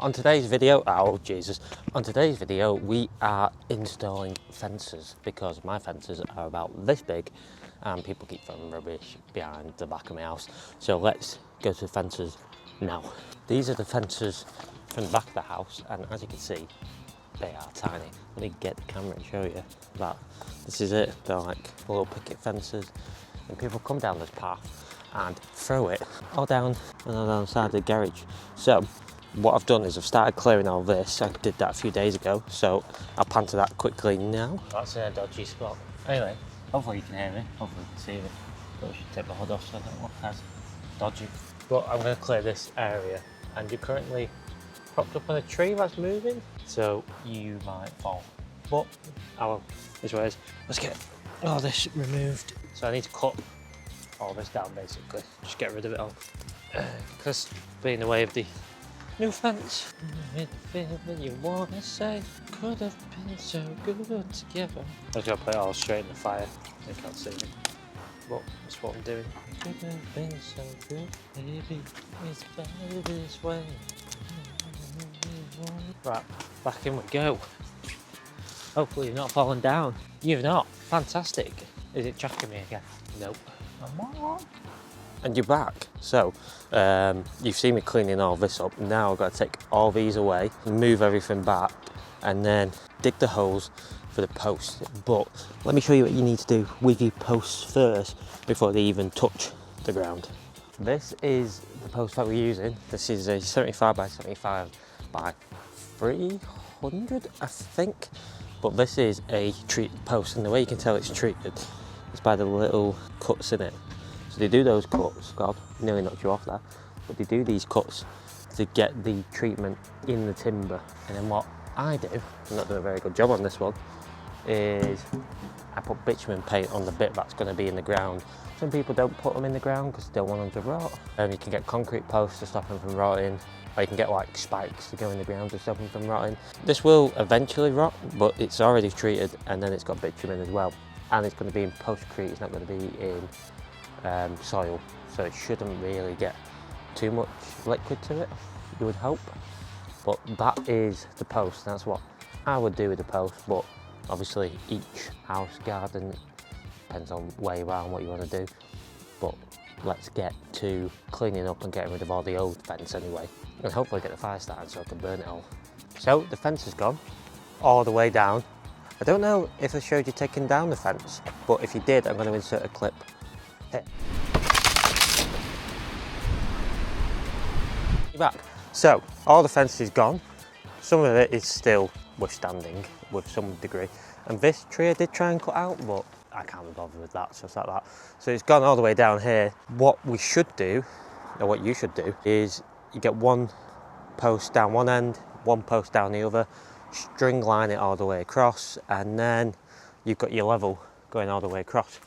On today's video, oh Jesus, on today's video we are installing fences because my fences are about this big and people keep throwing rubbish behind the back of my house. So let's go to the fences now. These are the fences from the back of the house, and as you can see, they are tiny. Let me get the camera and show you that. This is it. They're like little picket fences, and people come down this path and throw it all down and all down the side of the garage. So what I've done is I've started clearing all this. I did that a few days ago, so I'll pan to that quickly now. That's a dodgy spot. Anyway, hopefully you can hear me, hopefully you can see me. But I should take my hood off so I don't look as dodgy. But I'm going to clear this area, and you're currently propped up on a tree that's moving, so you might fall. But, oh well, this way is. Let's get all this removed. So I need to cut all this down basically, just get rid of it all. Because being in the way of the new fence. You wanna say could have been so good together. I was gonna put it all straight in the fire. They can't see me, but that's what I'm doing. Could have been so good, baby. It's better this way. Right, back in we go. Hopefully you've not fallen down. You've not. Fantastic. Is it tracking me again? Nope. And you're back. So you've seen me cleaning all this up. Now I've got to take all these away, move everything back, and then dig the holes for the posts. But let me show you what you need to do with your posts first before they even touch the ground. This is the post that we're using. This is a 75 by 75 by 300, I think. But this is a treated post, and the way you can tell it's treated is by the little cuts in it. So they do those cuts, God, nearly knocked you off there, but they do these cuts to get the treatment in the timber. And then what I do, I'm not doing a very good job on this one, is I put bitumen paint on the bit that's going to be in the ground. Some people don't put them in the ground because they don't want them to rot. You can get concrete posts to stop them from rotting, or you can get like spikes to go in the ground to stop them from rotting. This will eventually rot, but it's already treated, and then it's got bitumen as well. And it's going to be in postcrete, it's not going to be in soil, so it shouldn't really get too much liquid to it, you would hope. But that is the post, that's what I would do with the post. But obviously each house, garden, depends on where you are and what you want to do. But let's get to cleaning up and getting rid of all the old fence anyway, and hopefully get the fire started so I can burn it all. So the fence is gone all the way down. I don't know if I showed you taking down the fence, but if you did, I'm going to insert a clip here. You're back. So all the fence is gone. Some of it is still withstanding with some degree. And this tree I did try and cut out, but I can't be bothered with that, so it's like that. So it's gone all the way down here. What we should do, or what you should do, is you get one post down one end, one post down the other, string line it all the way across, and then you've got your level going all the way across.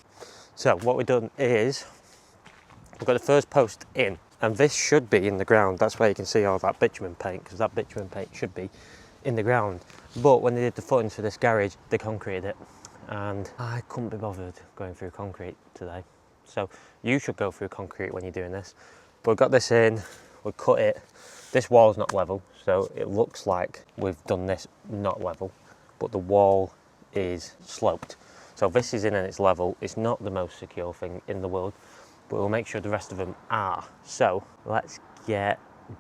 So what we've done is we've got the first post in, and this should be in the ground. That's where you can see all that bitumen paint, because that bitumen paint should be in the ground. But when they did the footings for this garage, they concreted it, and I couldn't be bothered going through concrete today. So you should go through concrete when you're doing this. But we've got this in, we'll cut it. This wall's not level, so it looks like we've done this not level, but the wall is sloped. So this is in and it's level. It's not the most secure thing in the world, but we'll make sure the rest of them are. So let's get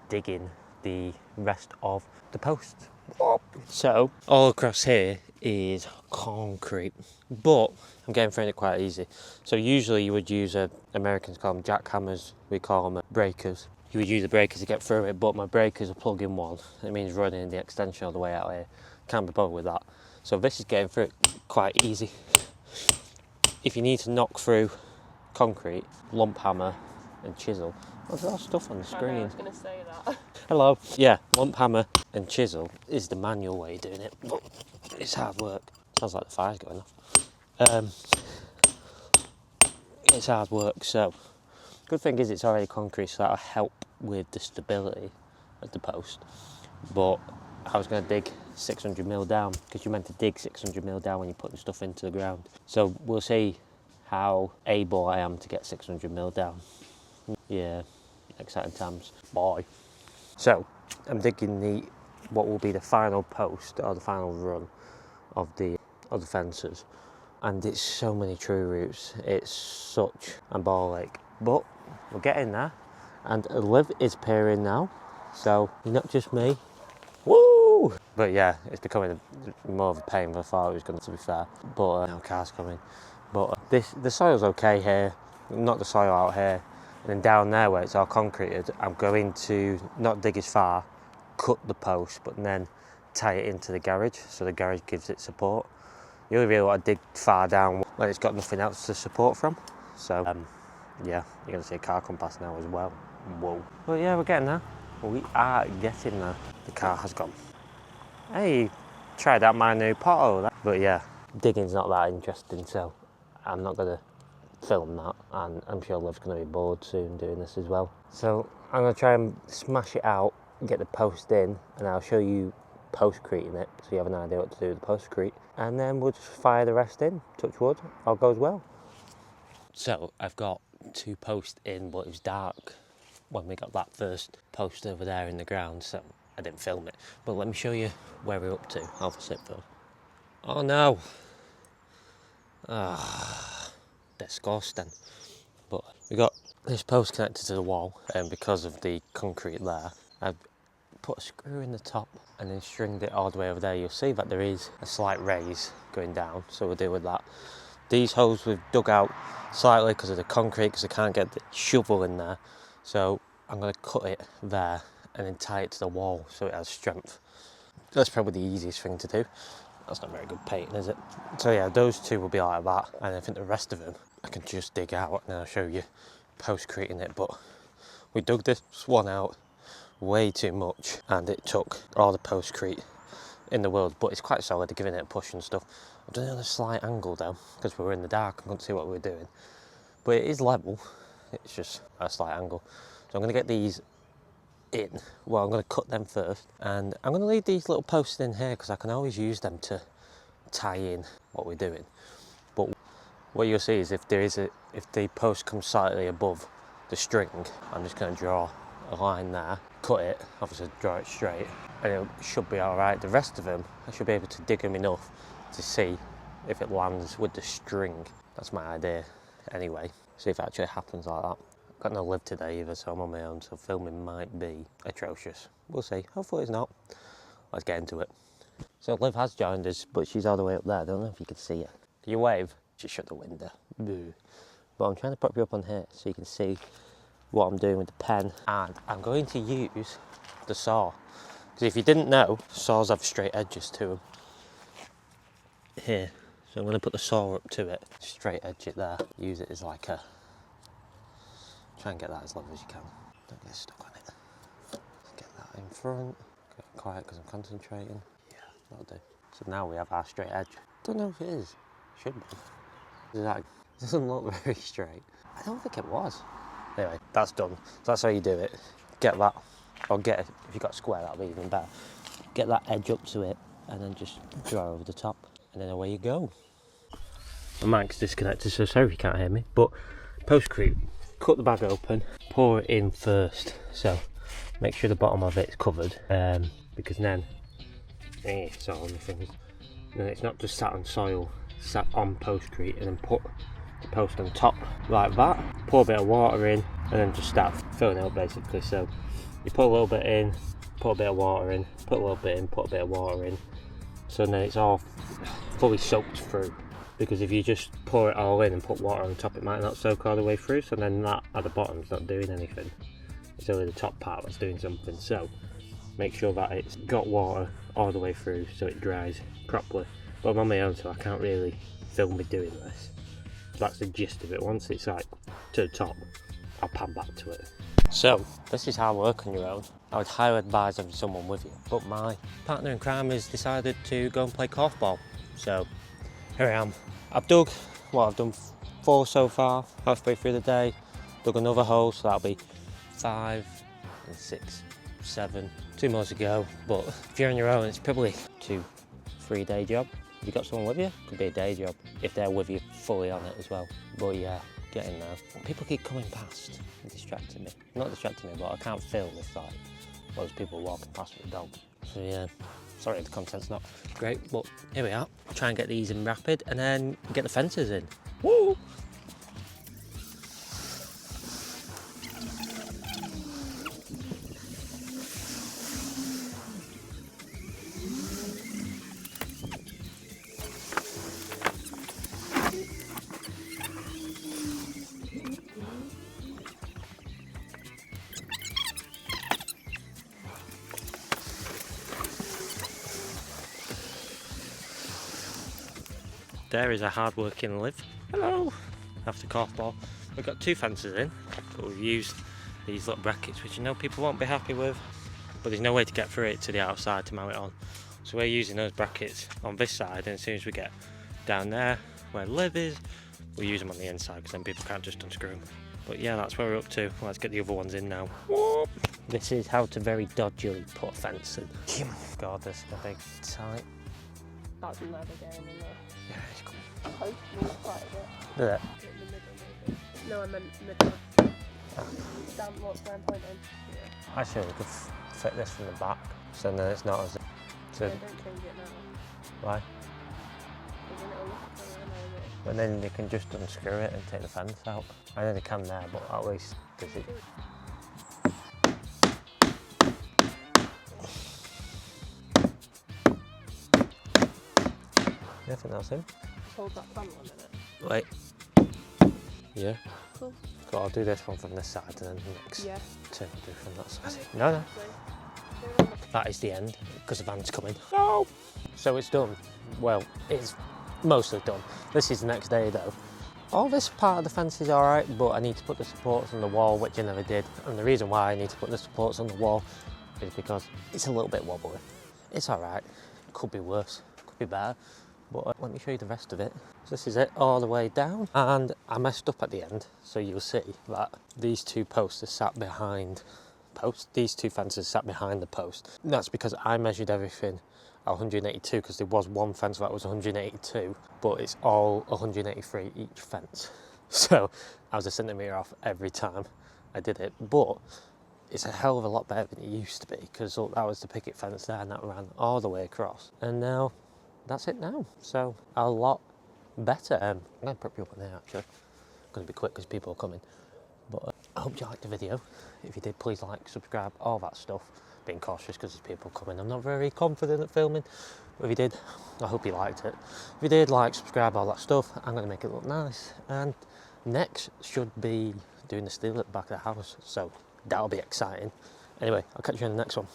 digging the rest of the posts. So all across here is concrete, but I'm getting through it quite easy. So usually you would use Americans call them jackhammers, we call them breakers. You would use the breakers to get through it, but my breakers are plug-in one. It means running the extension all the way out here. Can't be bothered with that. So this is getting through it quite easy. If you need to knock through concrete, lump hammer and chisel. Oh, there's a lot of stuff on the screen. I was going to say that. Hello. Yeah, lump hammer and chisel is the manual way of doing it, but it's hard work. Sounds like the fire's going off. It's hard work, so good thing is it's already concrete, so that'll help with the stability of the post. But I was going to dig 600mm down, because you're meant to dig 600mm down when you're putting stuff into the ground. So we'll see how able I am to get 600mm down. Yeah, exciting times. Bye. So I'm digging what will be the final post or the final run of the fences, and it's so many tree roots. It's such a ball ache, but we're getting there, and Liv is peering now, so not just me. Woo! But yeah, it's becoming more of a pain than I thought it was going to be fair. But now cars coming. But the soil's okay here, not the soil out here. And then down there where it's all concreted, I'm going to not dig as far, cut the post, but then tie it into the garage, so the garage gives it support. You only really want to dig far down when it's got nothing else to support from. So yeah, you're going to see a car come past now as well. Whoa. But yeah, we're getting there. We are getting there. The car has gone. Hey, tried out my new pothole. But yeah, digging's not that interesting, so I'm not going to film that, and I'm sure Liv's going to be bored soon doing this as well. So I'm going to try and smash it out, get the post in, and I'll show you postcreting it so you have an idea what to do with the postcrete, and then we'll just fire the rest in. Touch wood, all goes well. So I've got 2 posts in, but it was dark when we got that first post over there in the ground, so I didn't film it. But let me show you where we're up to. I'll sit first. Oh no! Disgusting. But we got this post connected to the wall, and because of the concrete there, I've put a screw in the top and then stringed it all the way over there. You'll see that there is a slight raise going down, so we'll deal with that. These holes we've dug out slightly because of the concrete, because I can't get the shovel in there. So I'm going to cut it there and then tie it to the wall so it has strength. That's probably the easiest thing to do. That's not very good painting, is it? So yeah, those 2 will be like that, and I think the rest of them I can just dig out and I'll show you postcreting it. But we dug this one out way too much, and it took all the postcrete in the world, but it's quite solid, giving it a push and stuff. I've done it on a slight angle though, because we were in the dark and couldn't see what we were doing. But it is level, it's just a slight angle. So I'm going to get these in. Well, I'm going to cut them first, and I'm going to leave these little posts in here because I can always use them to tie in what we're doing. But what you'll see is if the post comes slightly above the string, I'm just going to draw a line there, cut it, obviously draw it straight, and it should be alright. The rest of them, I should be able to dig them enough to see if it lands with the string. That's my idea anyway. See if it actually happens like that. I've got no Liv today either, so I'm on my own, so filming might be atrocious. We'll see. Hopefully it's not. Let's get into it. So Liv has joined us, but she's all the way up there. I don't know if you can see her. Can you wave? Just shut the window. Boo. But I'm trying to prop you up on here so you can see what I'm doing with the pen, and I'm going to use the saw, because if you didn't know, saws have straight edges to them here, so I'm going to put the saw up to it, straight edge it there, use it as like a, try and get that as level as you can, don't get stuck on it, get that in front, get quiet because I'm concentrating, yeah, that'll do. So now we have our straight edge. Don't know if it is, should be. It doesn't look very straight. I don't think it was. Anyway, that's done. So that's how you do it. Get that, or get it, if you've got a square, that'll be even better. Get that edge up to it, and then just draw over the top, and then away you go. My mic's disconnected, so sorry if you can't hear me, but postcrete, cut the bag open, pour it in first, so make sure the bottom of it's covered, because then, it's all on the things, then it's not just sat on soil, sat on postcrete, and then put the post on top like that, pour a bit of water in, and then just start filling it up basically. So you put a little bit in, put a bit of water in, put a little bit in, put a bit of water in, so then it's all fully soaked through, because if you just pour it all in and put water on top, it might not soak all the way through, so then that at the bottom's not doing anything, it's only the top part that's doing something. So make sure that it's got water all the way through so it dries properly. But I'm on my own, so I can't really film me doing this. That's the gist of it. Once it's like to the top, I'll pan back to it. So this is hard work on your own. I would highly advise having someone with you, but my partner in crime has decided to go and play korfball, so here I am. I've dug, well, I've done 4 so far, halfway through the day. Dug another hole, so that'll be 5 and 6, 7, 2 more to go. But if you're on your own, it's probably 2-3 day job. If you've got someone with you, could be a day job, if they're with you fully on it as well. But yeah, getting there. People keep coming past and distracting me. Not distracting me, but I can't film if like loads of people walking past with a dog. So yeah, sorry the content's not great, but here we are. Try and get these in rapid and then get the fences in. Woo! There is a hard-working Liv. Hello! After corf ball. We've got 2 fences in, but we've used these little brackets, which you know people won't be happy with, but there's no way to get through it to the outside to mount it on. So we're using those brackets on this side, and as soon as we get down there where Liv is, we'll use them on the inside, because then people can't just unscrew them. But yeah, that's where we're up to. Let's get the other ones in now. Whoop. This is how to very dodgily put a fence in. God, this is a big tight. That's never going in there. Yeah, it's coming. Post moves quite a bit. Did it? In the middle, maybe. No, I meant middle. Down, what's down point in? Yeah. Actually, we could fit this from the back, so then it's not as... So, Yeah, don't change it now. why? Because then it'll look like a renovate. But then they can just unscrew it and take the fence out. I know they can there, but at least does it... Yeah, I think that's him. Just hold that front one in it. Wait. Yeah. Cool. So I'll do this one from this side and then the next 2 I'll do from that side. Okay. No. That is the end, because the van's coming. No! So it's done. Well, it's mostly done. This is the next day though. All this part of the fence is alright, but I need to put the supports on the wall, which I never did. And the reason why I need to put the supports on the wall is because it's a little bit wobbly. It's alright. Could be worse, could be better. But let me show you the rest of it. So this is it all the way down, and I messed up at the end, so you'll see that these 2 posts are sat behind posts. These 2 fences sat behind the post. And that's because I measured everything at 182, because there was one fence that was 182, but it's all 183 each fence. So I was a centimetre off every time I did it, but it's a hell of a lot better than it used to be, because that was the picket fence there and that ran all the way across. And now that's it now, so a lot better. I'm going to prep you up on there actually. I'm going to be quick because people are coming. But I hope you liked the video. If you did, please like, subscribe, all that stuff. Being cautious because there's people coming. I'm not very confident at filming, but if you did, I hope you liked it. If you did, like, subscribe, all that stuff. I'm going to make it look nice. And next should be doing the steel at the back of the house, so that'll be exciting. Anyway, I'll catch you in the next one.